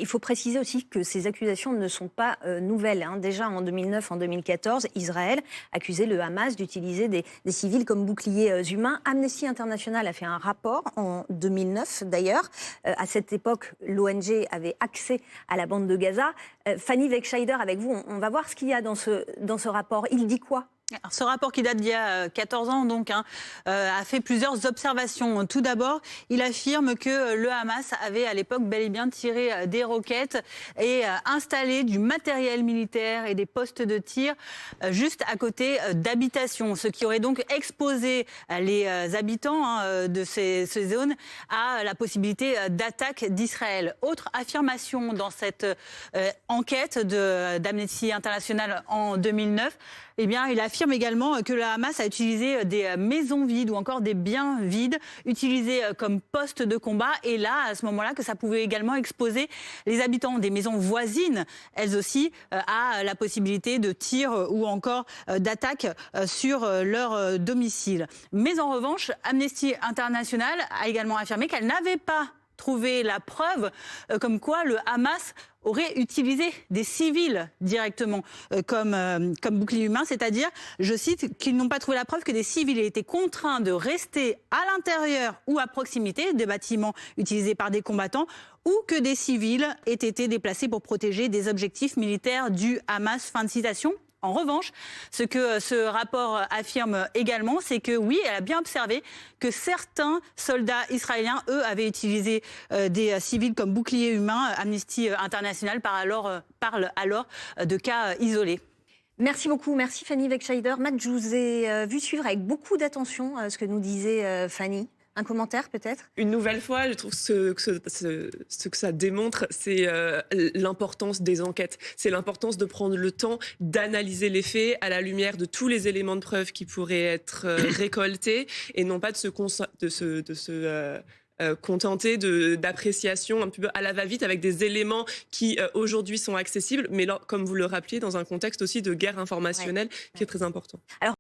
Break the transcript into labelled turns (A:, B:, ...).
A: Il faut préciser aussi que ces accusations ne sont pas nouvelles. Déjà en 2009, en 2014, Israël accusait le Hamas d'utiliser des civils comme boucliers humains. Amnesty International a fait un rapport en 2009 d'ailleurs. À cette époque, l'ONG avait accès à la bande de Gaza. Fanny Wegscheider, avec vous, on va voir ce qu'il y a dans ce rapport. Il dit quoi ?
B: Alors, ce rapport qui date d'il y a 14 ans, donc, a fait plusieurs observations. Tout d'abord, il affirme que le Hamas avait à l'époque bel et bien tiré des roquettes et installé du matériel militaire et des postes de tir juste à côté d'habitations, ce qui aurait donc exposé les habitants de ces zones à la possibilité d'attaque d'Israël. Autre affirmation dans cette enquête d'Amnesty International en 2009, eh bien, il affirme également que le Hamas a utilisé des maisons vides ou encore des biens vides utilisés comme postes de combat. Et là, à ce moment-là, que ça pouvait également exposer les habitants des maisons voisines, elles aussi, à la possibilité de tir ou encore d'attaque sur leur domicile. Mais en revanche, Amnesty International a également affirmé qu'elle n'avait pas trouvé la preuve comme quoi le Hamas aurait utilisé des civils directement comme bouclier humain, c'est-à-dire, je cite, qu'ils n'ont pas trouvé la preuve que des civils aient été contraints de rester à l'intérieur ou à proximité des bâtiments utilisés par des combattants ou que des civils aient été déplacés pour protéger des objectifs militaires du Hamas. Fin de citation. En revanche, ce que ce rapport affirme également, c'est que oui, elle a bien observé que certains soldats israéliens, eux, avaient utilisé des civils comme boucliers humains. Amnesty International parle alors de cas isolés.
A: Merci beaucoup, merci Fanny Wegscheider. Matt, je vous ai vu suivre avec beaucoup d'attention ce que nous disait Fanny. Un commentaire peut-être ?
C: Une nouvelle fois, je trouve ce que ça démontre, c'est l'importance des enquêtes. C'est l'importance de prendre le temps d'analyser les faits à la lumière de tous les éléments de preuve qui pourraient être récoltés et non pas de se contenter d'appréciation un peu à la va-vite avec des éléments qui aujourd'hui sont accessibles, mais là, comme vous le rappeliez, dans un contexte aussi de guerre informationnelle qui est très important.
A: Alors,